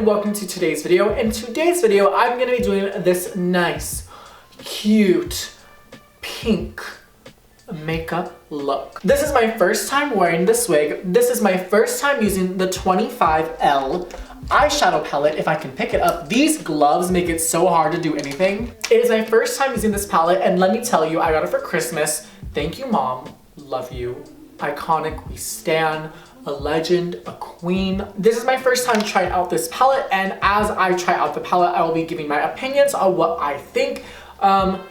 and welcome to today's video. In today's video, I'm going to be doing this nice, cute, pink makeup look. This is my first time wearing this wig. This is my first time using the 25L eyeshadow palette, if I can pick it up. These gloves make it so hard to do anything. It is my first time using this palette, and let me tell you, I got it for Christmas. Thank you, Mom. Love you. Iconic, we stan. A legend, a queen. This is my first time trying out this palette, and as I try out the palette, I will be giving my opinions on what I think.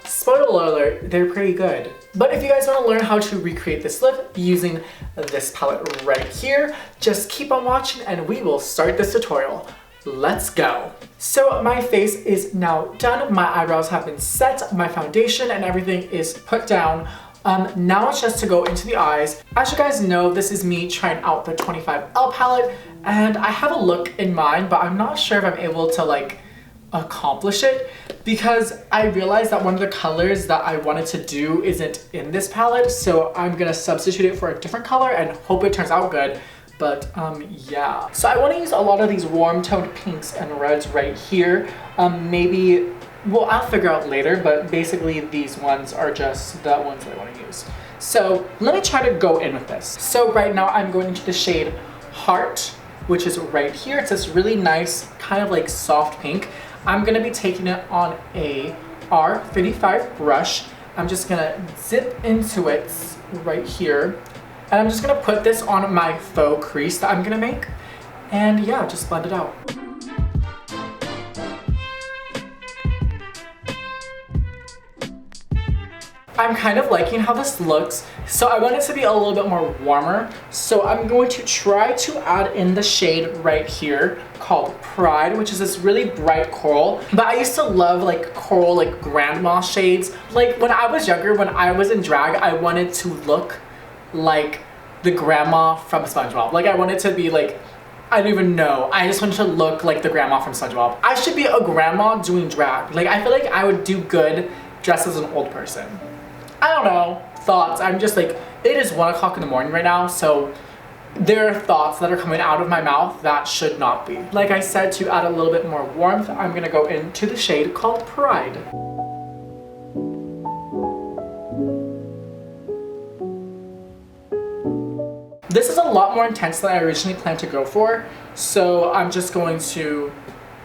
Spoiler alert, they're pretty good. But if you guys want to learn how to recreate this look using this palette right here, just keep on watching and we will start this tutorial. Let's go. So my face is now done. My eyebrows have been set, my foundation and everything is put down. Now it's just to go into the eyes. As you guys know, this is me trying out the 25L palette, and I have a look in mind, but I'm not sure if I'm able to accomplish it because I realized that one of the colors that I wanted to do isn't in this palette, so I'm gonna substitute it for a different color and hope it turns out good. But yeah. So I want to use a lot of these warm toned pinks and reds right here. Well, I'll figure out later, but basically these ones are just the ones that I want to use. So let me try to go in with this. So right now I'm going into the shade Heart, which is right here. It's this really nice, kind of like soft pink. I'm gonna be taking it on a R35 brush. I'm just gonna zip into it right here. And I'm just gonna put this on my faux crease that I'm gonna make. And yeah, just blend it out. I'm kind of liking how this looks, so I want it to be a little bit more warmer. So I'm going to try to add in the shade right here called Pride, which is this really bright coral. But I used to love coral, grandma shades. When I was younger, when I was in drag, I wanted to look like the grandma from SpongeBob. I wanted to be I don't even know. I just wanted to look like the grandma from SpongeBob. I should be a grandma doing drag. I feel like I would do good dressed as an old person. I don't know, thoughts. I'm just it is 1 o'clock in the morning right now, so there are thoughts that are coming out of my mouth that should not be. Like I said, to add a little bit more warmth, I'm gonna go into the shade called Pride. This is a lot more intense than I originally planned to go for, so I'm just going to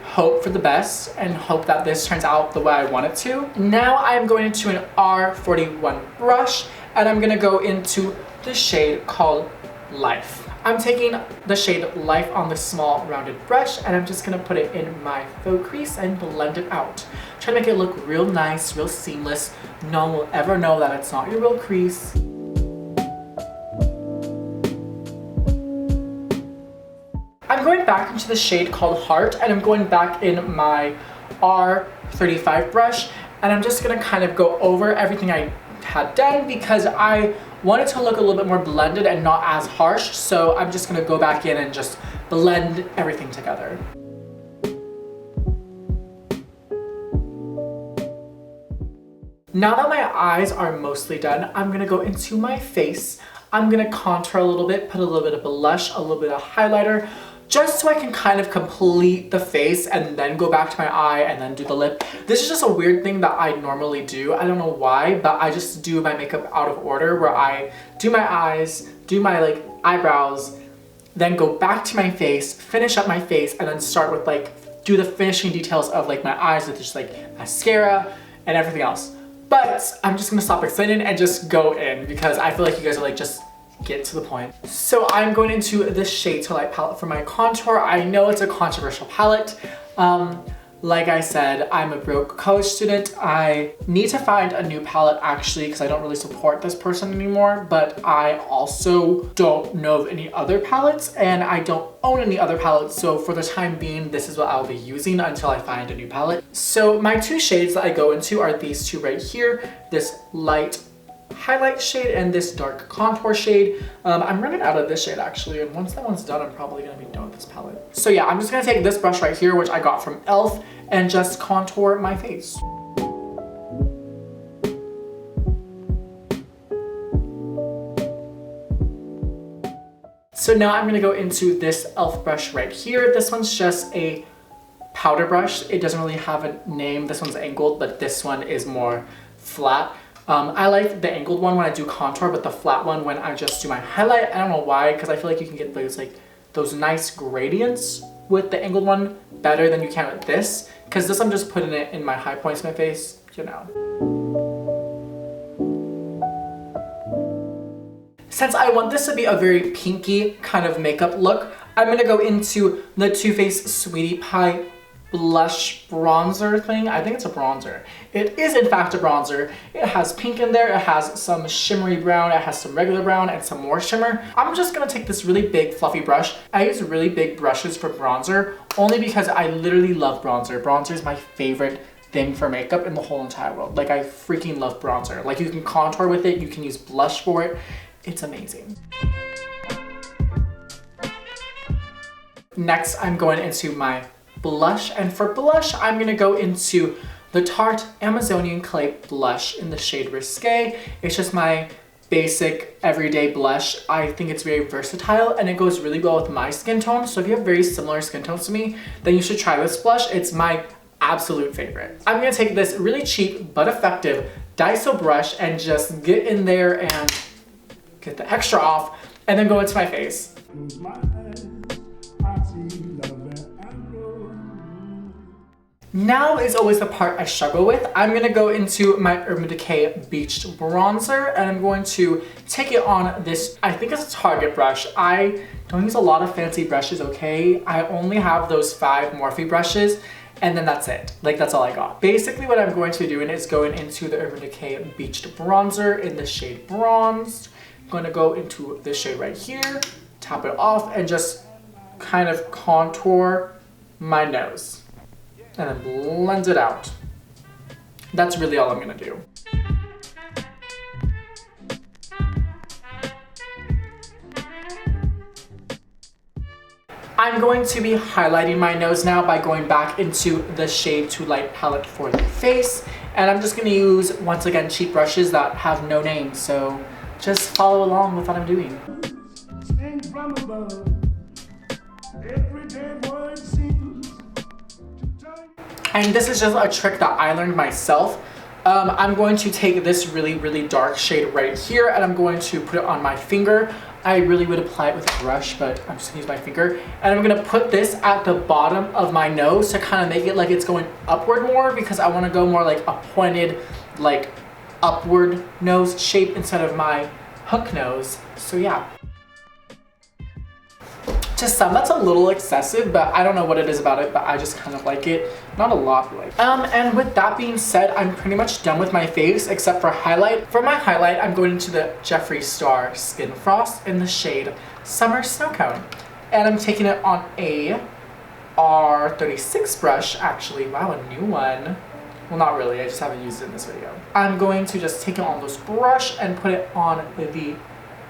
hope for the best and hope that this turns out the way I want it to. Now I'm going into an R41 brush and I'm gonna go into the shade called Life. I'm taking the shade Life on the small rounded brush and I'm just gonna put it in my faux crease and blend it out. Try to make it look real nice, real seamless. No one will ever know that it's not your real crease. I'm going back into the shade called Heart and I'm going back in my R35 brush and I'm just gonna kind of go over everything I had done because I wanted to look a little bit more blended and not as harsh, so I'm just gonna go back in and just blend everything together. Now that my eyes are mostly done, I'm gonna go into my face. I'm gonna contour a little bit, put a little bit of blush, a little bit of highlighter, just so I can kind of complete the face and then go back to my eye and then do the lip. This is just a weird thing that I normally do. I don't know why, but I just do my makeup out of order where I do my eyes, do my eyebrows, then go back to my face, finish up my face, and then start with do the finishing details of my eyes with just mascara and everything else. But I'm just gonna stop explaining and just go in because I feel like you guys are just get to the point. So I'm going into the Shade to Light palette for my contour. I know it's a controversial palette. Like I said, I'm a broke college student. I need to find a new palette actually because I don't really support this person anymore, but I also don't know of any other palettes and I don't own any other palettes. So for the time being, this is what I'll be using until I find a new palette. So my two shades that I go into are these two right here, this light highlight shade and this dark contour shade. I'm running out of this shade actually, and once that one's done, I'm probably gonna be done with this palette. So yeah, I'm just gonna take this brush right here, which I got from e.l.f. and just contour my face. So now I'm gonna go into this e.l.f. brush right here. This one's just a powder brush. It doesn't really have a name. This one's angled, but this one is more flat. I like the angled one when I do contour, but the flat one when I just do my highlight. I don't know why, because I feel like you can get those like those nice gradients with the angled one better than you can with this. Because this I'm just putting it in my high points of my face, you know. Since I want this to be a very pinky kind of makeup look, I'm gonna go into the Too Faced Sweetie Pie blush bronzer thing. I think it's a bronzer. It is in fact a bronzer. It has pink in there, it has some shimmery brown, it has some regular brown, and some more shimmer. I'm just gonna take this really big fluffy brush. I use really big brushes for bronzer only because I literally love bronzer. Bronzer is my favorite thing for makeup in the whole entire world. Like I freaking love bronzer. Like you can contour with it, you can use blush for it. It's amazing. Next, I'm going into my blush, and for blush, I'm gonna go into the Tarte Amazonian Clay blush in the shade Risque. It's just my basic everyday blush. I think it's very versatile and it goes really well with my skin tone. So if you have very similar skin tones to me, then you should try this blush. It's my absolute favorite. I'm gonna take this really cheap but effective Daiso brush and just get in there and get the extra off and then go into my face. Now is always the part I struggle with. I'm gonna go into my Urban Decay Beached Bronzer and I'm going to take it on this, I think it's a Target brush. I don't use a lot of fancy brushes, okay? I only have those 5 Morphe brushes and then that's it. Like that's all I got. Basically what I'm going to be doing is going into the Urban Decay Beached Bronzer in the shade Bronzed. I'm gonna go into this shade right here, tap it off and just kind of contour my nose. And then blend it out. That's really all I'm gonna do. I'm going to be highlighting my nose now by going back into the Shade Too Light palette for the face. And I'm just gonna use, once again, cheap brushes that have no name. So just follow along with what I'm doing. And this is just a trick that I learned myself. I'm going to take this really, really dark shade right here and I'm going to put it on my finger. I really would apply it with a brush, but I'm just gonna use my finger. And I'm gonna put this at the bottom of my nose to kind of make it like it's going upward more because I wanna go more like a pointed, like upward nose shape instead of my hook nose. So yeah. To some, that's a little excessive, but I don't know what it is about it, but I just kind of like it. Not a lot, like. And with that being said, I'm pretty much done with my face, except for highlight. For my highlight, I'm going into the Jeffree Star Skin Frost in the shade Summer Snow Cone. And I'm taking it on a R36 brush, actually. Wow, a new one. Well, not really, I just haven't used it in this video. I'm going to just take it on this brush and put it on the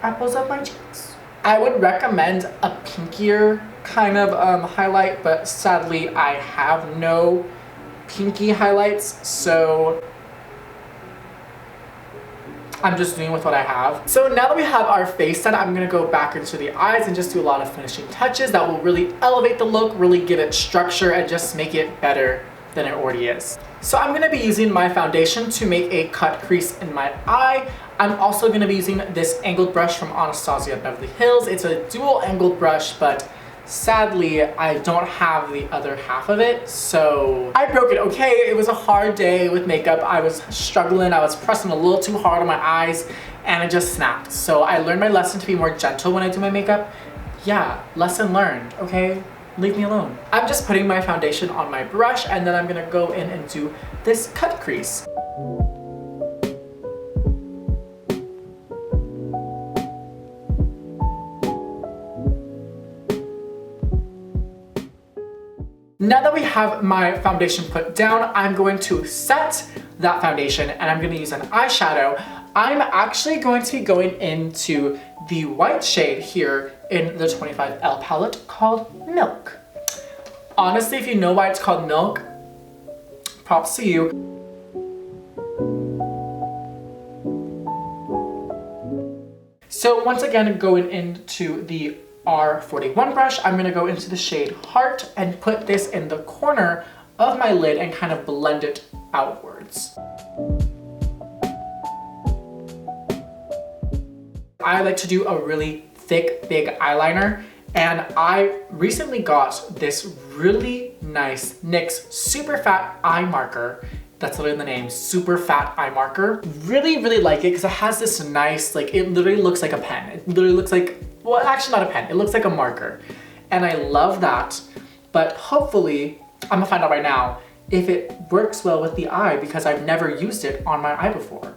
apples of my cheeks. I would recommend a pinkier kind of highlight, but sadly I have no pinky highlights, so I'm just doing with what I have. So now that we have our face done, I'm gonna go back into the eyes and just do a lot of finishing touches that will really elevate the look, really give it structure, and just make it better than it already is. So I'm gonna be using my foundation to make a cut crease in my eye. I'm also gonna be using this angled brush from Anastasia Beverly Hills. It's a dual angled brush, but sadly, I don't have the other half of it, so I broke it, okay? It was a hard day with makeup. I was struggling, I was pressing a little too hard on my eyes, and it just snapped. So I learned my lesson to be more gentle when I do my makeup. Yeah, lesson learned, okay? Leave me alone. I'm just putting my foundation on my brush, and then I'm gonna go in and do this cut crease. Now that we have my foundation put down, I'm going to set that foundation and I'm gonna use an eyeshadow. I'm actually going to be going into the white shade here in the 25L palette called Milk. Honestly, if you know why it's called Milk, props to you. So once again, going into the R41 brush, I'm gonna go into the shade Heart and put this in the corner of my lid and kind of blend it outwards. I like to do a really thick, big eyeliner, and I recently got this really nice NYX Super Fat Eye Marker. That's literally the name, Super Fat Eye Marker. Really, really like it because it has this nice, like, it literally looks like a pen. It literally looks like, well, actually not a pen, it looks like a marker. And I love that, but hopefully, I'm gonna find out right now if it works well with the eye because I've never used it on my eye before.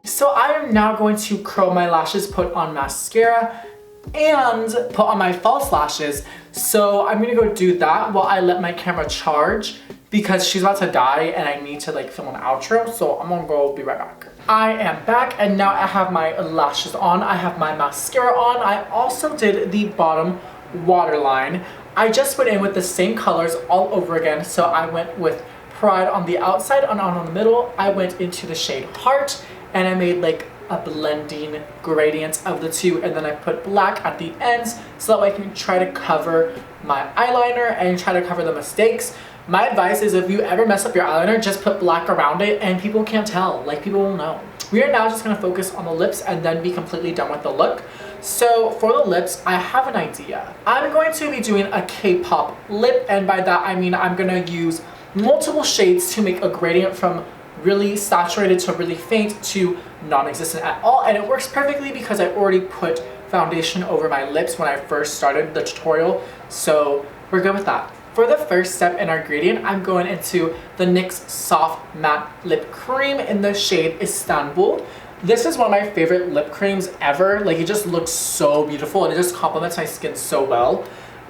So I am now going to curl my lashes, put on mascara, and put on my false lashes. So I'm gonna go do that while I let my camera charge because she's about to die and I need to like film an outro. So I'm gonna go be right back. I am back and now I have my lashes on. I have my mascara on. I also did the bottom waterline. I just went in with the same colors all over again. So I went with Pride on the outside and on the middle. I went into the shade Heart and I made like a blending gradient of the two, and then I put black at the ends so that way I can try to cover my eyeliner and try to cover the mistakes. My advice is if you ever mess up your eyeliner, just put black around it and people can't tell, like people will know. We are now just gonna focus on the lips and then be completely done with the look. So for the lips, I have an idea. I'm going to be doing a K-pop lip, and by that I mean I'm gonna use multiple shades to make a gradient from really saturated to really faint to non-existent at all, and it works perfectly because I already put foundation over my lips when I first started the tutorial, so we're good with that. For the first step in our gradient, I'm going into the NYX Soft Matte Lip Cream in the shade Istanbul. This is one of my favorite lip creams ever. Like, it just looks so beautiful and it just complements my skin so well.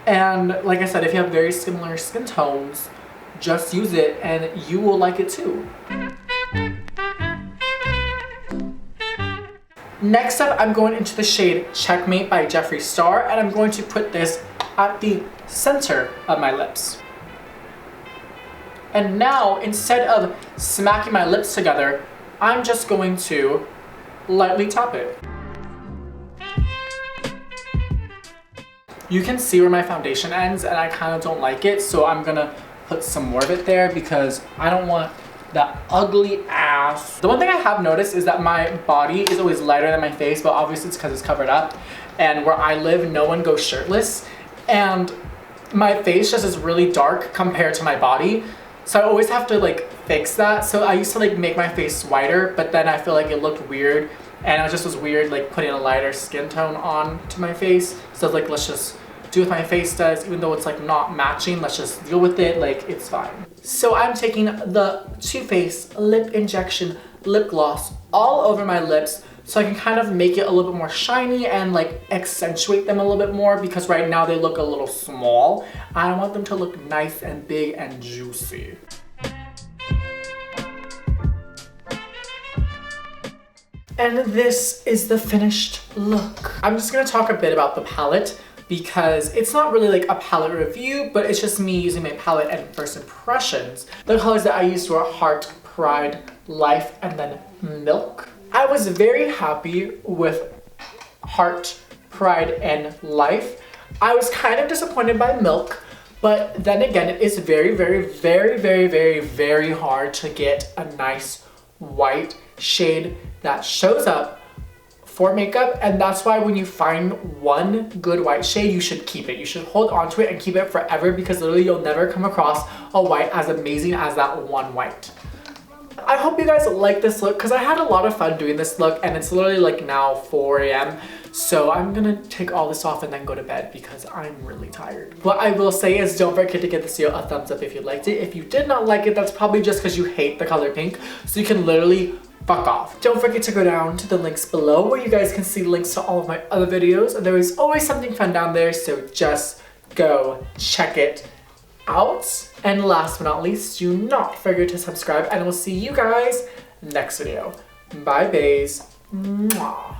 And like I said, if you have very similar skin tones, just use it and you will like it too. Next up, I'm going into the shade Checkmate by Jeffree Star, and I'm going to put this at the center of my lips. And now, instead of smacking my lips together, I'm just going to lightly tap it. You can see where my foundation ends, and I kind of don't like it, so I'm gonna put some more of it there because I don't want that ugly ass. The one thing I have noticed is that my body is always lighter than my face, but obviously it's because it's covered up. And where I live, no one goes shirtless. And my face just is really dark compared to my body. So I always have to like fix that. So I used to like make my face whiter, but then I feel like it looked weird. And it just was weird like putting a lighter skin tone on to my face. So like, let's just do what my face does, even though it's like not matching, let's just deal with it, like it's fine. So I'm taking the Too Faced Lip Injection Lip Gloss all over my lips so I can kind of make it a little bit more shiny and like accentuate them a little bit more because right now they look a little small. I want them to look nice and big and juicy. And this is the finished look. I'm just gonna talk a bit about the palette because it's not really like a palette review, but it's just me using my palette and first impressions. The colors that I used were Heart, Pride, Life, and then Milk. I was very happy with Heart, Pride, and Life. I was kind of disappointed by Milk, but then again, it is very, very, very, very, very, very hard to get a nice white shade that shows up for makeup, and that's why when you find one good white shade, you should keep it. You should hold on to it and keep it forever because literally you'll never come across a white as amazing as that one white. I hope you guys like this look because I had a lot of fun doing this look, and it's literally like now 4 a.m. So I'm gonna take all this off and then go to bed because I'm really tired. What I will say is don't forget to give this video a thumbs up if you liked it. If you did not like it, that's probably just because you hate the color pink. So you can literally fuck off. Don't forget to go down to the links below where you guys can see links to all of my other videos. There is always something fun down there, so just go check it out. And last but not least, do not forget to subscribe, and we'll see you guys next video. Bye, baes. Mwah.